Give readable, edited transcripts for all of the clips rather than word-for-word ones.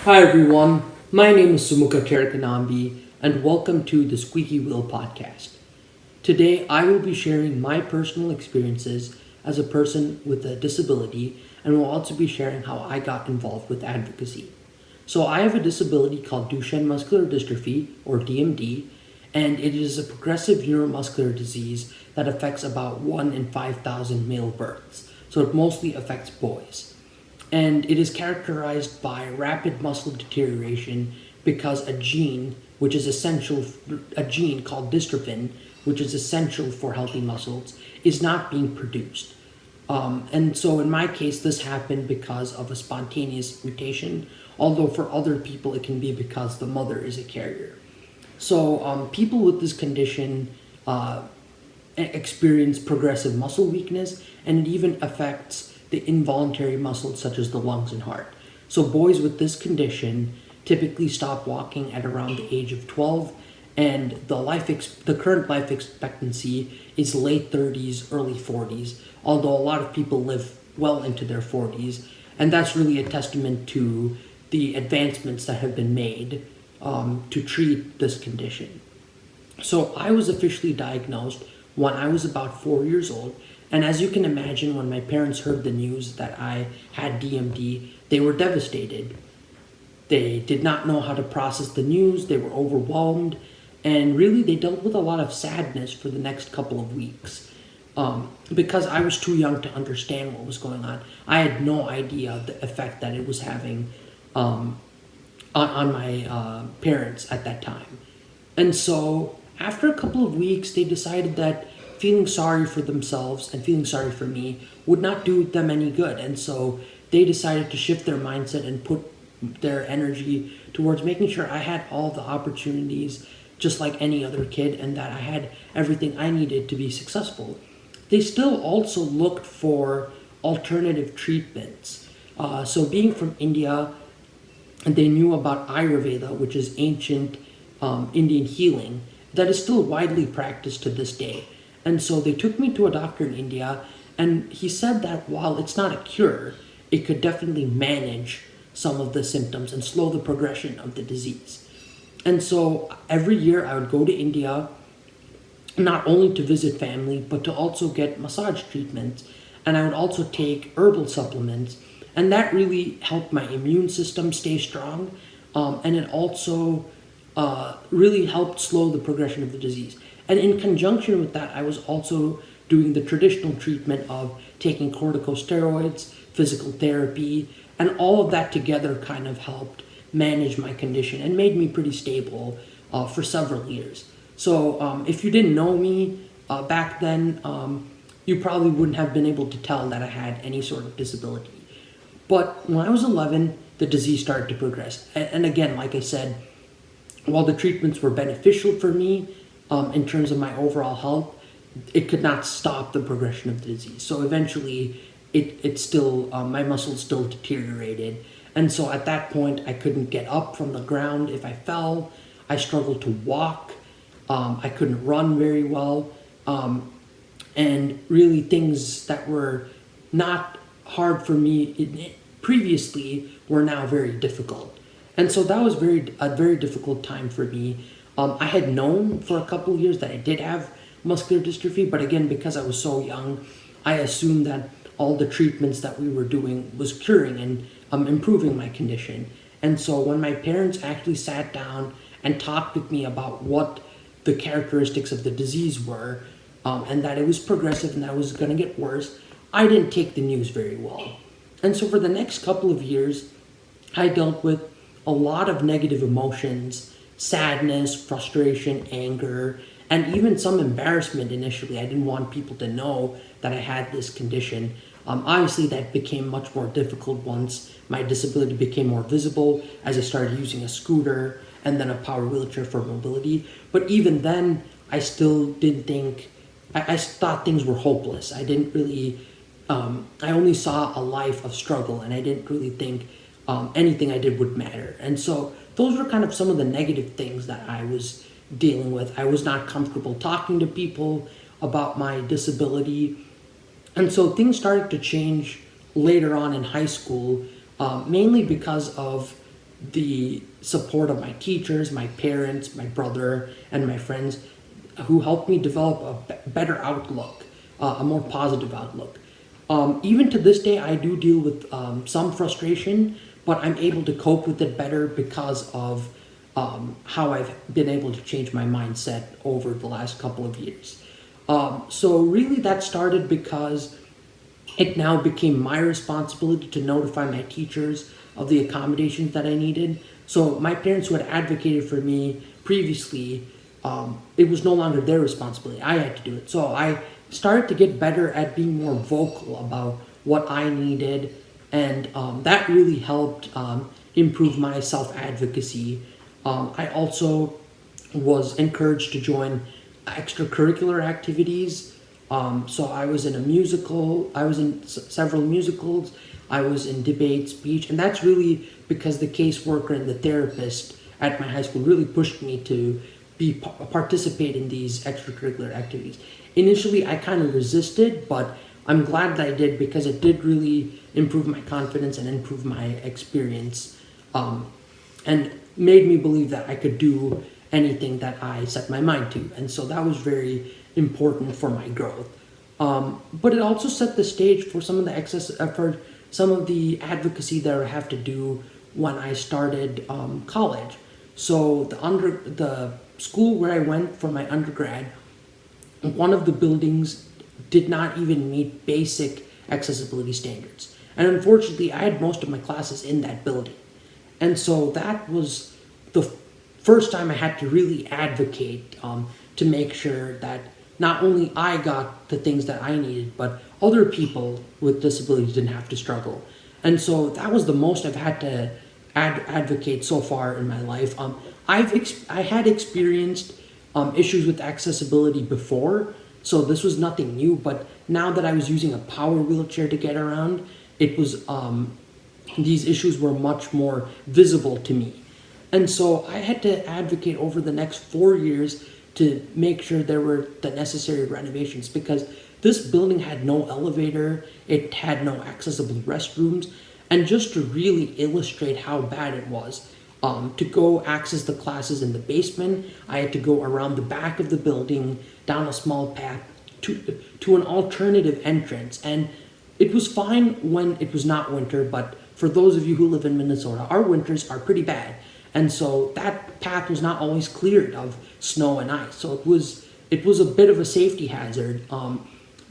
Hi everyone, my name is Sumuka Terrakanambi and welcome to the Squeaky Wheel podcast. Today I will be sharing my personal experiences as a person with a disability and will also be sharing how I got involved with advocacy. So I have a disability called Duchenne Muscular Dystrophy or DMD, and it is a progressive neuromuscular disease that affects about 1 in 5,000 male births. So it mostly affects boys, and it is characterized by rapid muscle deterioration because a gene called dystrophin, which is essential for healthy muscles, is not being produced. And so in my case, this happened because of a spontaneous mutation, although for other people it can be because the mother is a carrier. So people with this condition experience progressive muscle weakness, and it even affects the involuntary muscles such as the lungs and heart. So boys with this condition typically stop walking at around the age of 12, and the current life expectancy is late 30s, early 40s, although a lot of people live well into their 40s, and that's really a testament to the advancements that have been made to treat this condition. So I was officially diagnosed when I was about 4 years old. And as you can imagine, when my parents heard the news that I had DMD, they were devastated. They did not know how to process the news, they were overwhelmed, and really they dealt with a lot of sadness for the next couple of weeks. Because I was too young to understand what was going on. I had no idea the effect that it was having on my parents at that time. And so, after a couple of weeks, they decided that feeling sorry for themselves and feeling sorry for me would not do them any good. And so, they decided to shift their mindset and put their energy towards making sure I had all the opportunities just like any other kid and that I had everything I needed to be successful. They still also looked for alternative treatments. So, being from India, and they knew about Ayurveda, which is ancient Indian healing, that is still widely practiced to this day. And so they took me to a doctor in India, and he said that while it's not a cure, it could definitely manage some of the symptoms and slow the progression of the disease. And so every year I would go to India, not only to visit family, but to also get massage treatments. And I would also take herbal supplements. And that really helped my immune system stay strong. And it also really helped slow the progression of the disease. And in conjunction with that, I was also doing the traditional treatment of taking corticosteroids, physical therapy, and all of that together kind of helped manage my condition and made me pretty stable for several years. So if you didn't know me back then, you probably wouldn't have been able to tell that I had any sort of disability. But when I was 11, the disease started to progress. And again, like I said, while the treatments were beneficial for me in terms of my overall health, it could not stop the progression of the disease. So eventually, my muscles still deteriorated. And so at that point, I couldn't get up from the ground if I fell. I struggled to walk. I couldn't run very well. And really things that were not hard for me previously were now very difficult. And so that was a very difficult time for me. I had known for a couple of years that I did have muscular dystrophy, but again, because I was so young, I assumed that all the treatments that we were doing was curing and improving my condition. And so when my parents actually sat down and talked with me about what the characteristics of the disease were, and that it was progressive and that it was going to get worse, I didn't take the news very well. And so for the next couple of years, I dealt with a lot of negative emotions, sadness, frustration, anger, and even some embarrassment initially. I didn't want people to know that I had this condition. Obviously, that became much more difficult once my disability became more visible as I started using a scooter and then a power wheelchair for mobility. But even then, I still didn't think, I thought things were hopeless. I didn't really, I only saw a life of struggle, and I didn't really think anything I did would matter. And so those were kind of some of the negative things that I was dealing with. I was not comfortable talking to people about my disability. And so things started to change later on in high school, mainly because of the support of my teachers, my parents, my brother, and my friends, who helped me develop a better outlook, a more positive outlook. Even to this day, I do deal with some frustration, but I'm able to cope with it better because of how I've been able to change my mindset over the last couple of years. So really that started because it now became my responsibility to notify my teachers of the accommodations that I needed. So my parents who had advocated for me previously, it was no longer their responsibility. I had to do it. So I started to get better at being more vocal about what I needed, and that really helped improve my self-advocacy. I also was encouraged to join extracurricular activities. So I was in a musical, I was in several musicals, I was in debate, speech, and that's really because the caseworker and the therapist at my high school really pushed me to participate in these extracurricular activities. Initially, I kind of resisted, but I'm glad that I did because it did really improve my confidence and improve my experience, and made me believe that I could do anything that I set my mind to. And so that was very important for my growth. But it also set the stage for some of the for some of the advocacy that I have to do when I started college. So the school where I went for my undergrad, one of the buildings did not even meet basic accessibility standards. And unfortunately, I had most of my classes in that building. And so that was the first time I had to really advocate to make sure that not only I got the things that I needed, but other people with disabilities didn't have to struggle. And so that was the most I've had to advocate so far in my life. I had experienced issues with accessibility before, so this was nothing new. But now that I was using a power wheelchair to get around, it was these issues were much more visible to me. And so I had to advocate over the next 4 years to make sure there were the necessary renovations, because this building had no elevator, it had no accessible restrooms, and just to really illustrate how bad it was, to go access the classes in the basement, I had to go around the back of the building, down a small path to an alternative entrance. And it was fine when it was not winter, but for those of you who live in Minnesota, our winters are pretty bad. And so that path was not always cleared of snow and ice. So it was a bit of a safety hazard.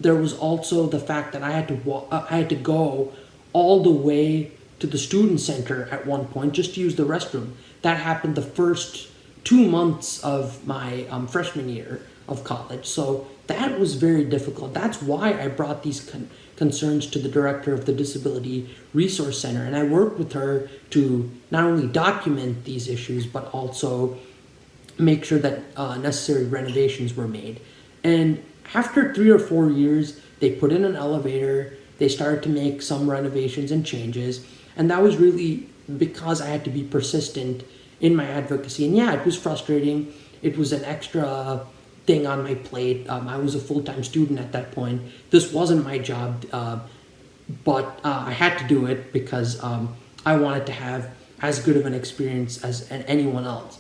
There was also the fact that I had to go all the way to the student center at one point just to use the restroom. That happened the first 2 months of my freshman year of college. So that was very difficult. That's why I brought these concerns to the director of the Disability Resource Center, and I worked with her to not only document these issues, but also make sure that necessary renovations were made. And after 3 or 4 years, they put in an elevator, they started to make some renovations and changes, and that was really because I had to be persistent in my advocacy. And yeah, it was frustrating. It was an extra thing on my plate. I was a full-time student at that point. This wasn't my job, but I had to do it because I wanted to have as good of an experience as anyone else.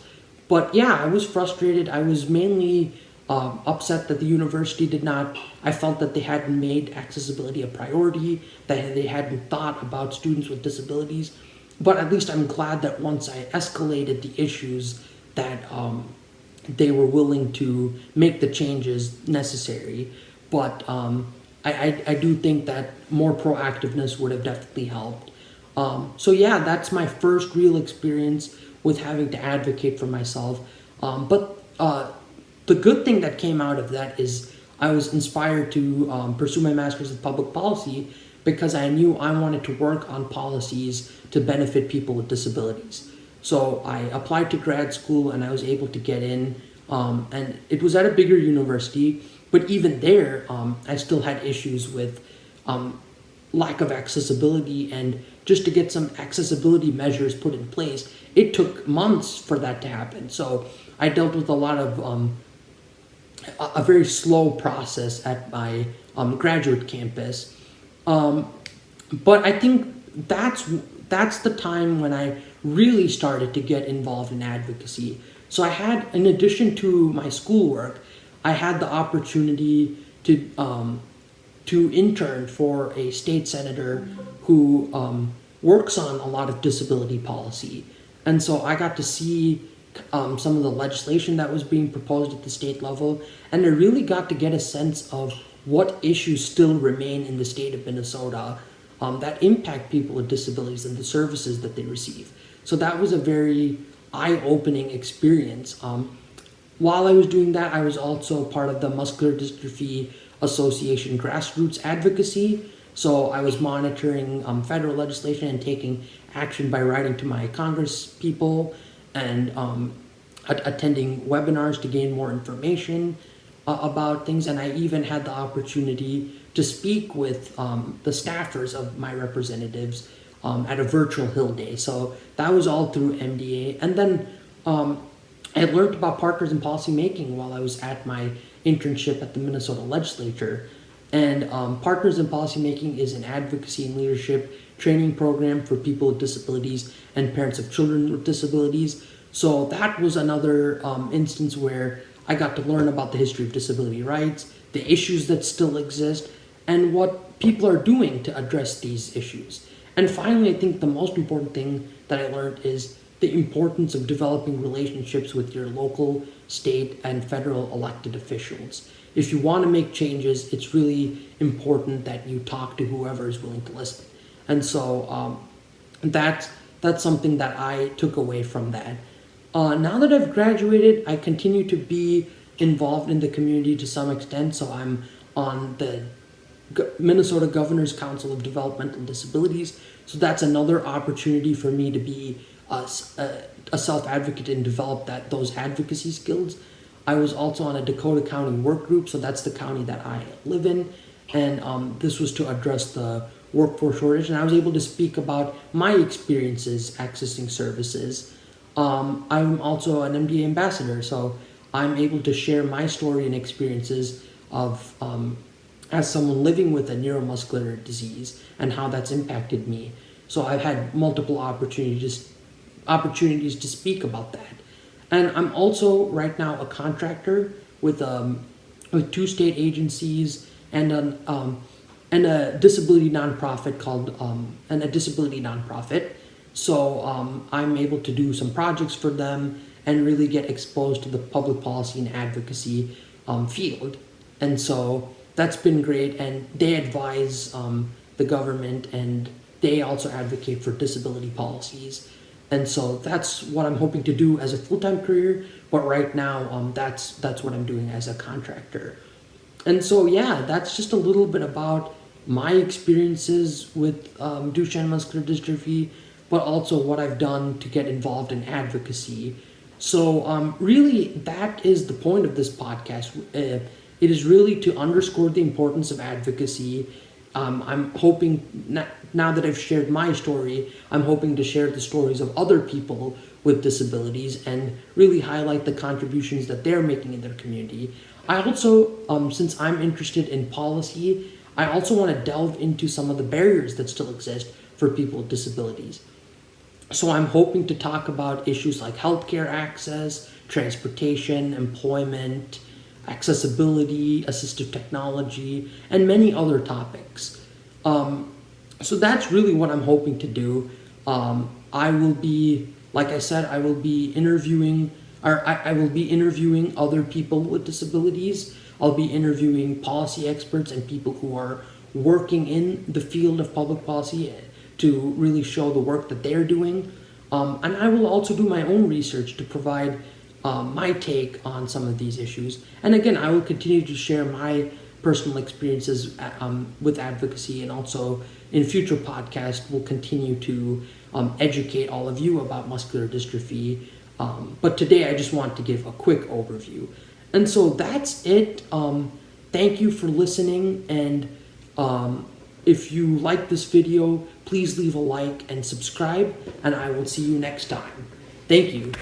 But yeah, I was frustrated. I was mainly upset that the university did not, I felt that they hadn't made accessibility a priority, that they hadn't thought about students with disabilities. But at least I'm glad that once I escalated the issues, that they were willing to make the changes necessary. But I do think that more proactiveness would have definitely helped. So yeah, that's my first real experience with having to advocate for myself. But the good thing that came out of that is I was inspired to pursue my master's in public policy because I knew I wanted to work on policies to benefit people with disabilities. So I applied to grad school and I was able to get in, and it was at a bigger university, but even there, I still had issues with lack of accessibility, and just to get some accessibility measures put in place, it took months for that to happen. So I dealt with a lot of a very slow process at my graduate campus. But I think that's that's the time when I really started to get involved in advocacy. So I had, in addition to my schoolwork, I had the opportunity to intern for a state senator who works on a lot of disability policy, and so I got to see some of the legislation that was being proposed at the state level, and I really got to get a sense of what issues still remain in the state of Minnesota that impact people with disabilities and the services that they receive. So that was a very eye-opening experience. While I was doing that, I was also part of the Muscular Dystrophy Association grassroots advocacy. So I was monitoring federal legislation and taking action by writing to my Congress people and attending webinars to gain more information about things. And I even had the opportunity to speak with the staffers of my representatives at a virtual Hill Day. So that was all through MDA. And then I learned about partners in policy making while I was at my internship at the Minnesota legislature. And Partners in Policy Making is an advocacy and leadership training program for people with disabilities and parents of children with disabilities. So that was another instance where I got to learn about the history of disability rights, the issues that still exist, and what people are doing to address these issues. And finally, I think the most important thing that I learned is the importance of developing relationships with your local, state, and federal elected officials. If you want to make changes, it's really important that you talk to whoever is willing to listen. And so that's something that I took away from that. Now that I've graduated, I continue to be involved in the community to some extent. So I'm on the Minnesota Governor's Council of Developmental Disabilities. So that's another opportunity for me to be a self-advocate and develop those advocacy skills. I was also on a Dakota County work group, so that's the county that I live in, and this was to address the workforce shortage, and I was able to speak about my experiences accessing services. I'm also an MDA ambassador, so I'm able to share my story and experiences of as someone living with a neuromuscular disease and how that's impacted me. So I've had multiple opportunities to speak about that. And I'm also right now a contractor with 2 state agencies and a disability nonprofit called a disability nonprofit. So I'm able to do some projects for them and really get exposed to the public policy and advocacy field. And so that's been great. And they advise the government, and they also advocate for disability policies. And so that's what I'm hoping to do as a full-time career. But right now, that's what I'm doing as a contractor. And so, yeah, that's just a little bit about my experiences with Duchenne muscular dystrophy, but also what I've done to get involved in advocacy. So really, that is the point of this podcast. It is really to underscore the importance of advocacy. I'm hoping, now that I've shared my story, I'm hoping to share the stories of other people with disabilities and really highlight the contributions that they're making in their community. I also, since I'm interested in policy, I also want to delve into some of the barriers that still exist for people with disabilities. So I'm hoping to talk about issues like healthcare access, transportation, employment, accessibility, assistive technology, and many other topics. So that's really what I'm hoping to do. I will be, like I said, I will be interviewing other people with disabilities. I'll be interviewing policy experts and people who are working in the field of public policy to really show the work that they're doing. And I will also do my own research to provide my take on some of these issues. And again, I will continue to share my personal experiences with advocacy, and also in future podcasts we'll continue to educate all of you about muscular dystrophy. But today I just want to give a quick overview. And so that's it. Thank you for listening, and if you like this video, please leave a like and subscribe, and I will see you next time. Thank you.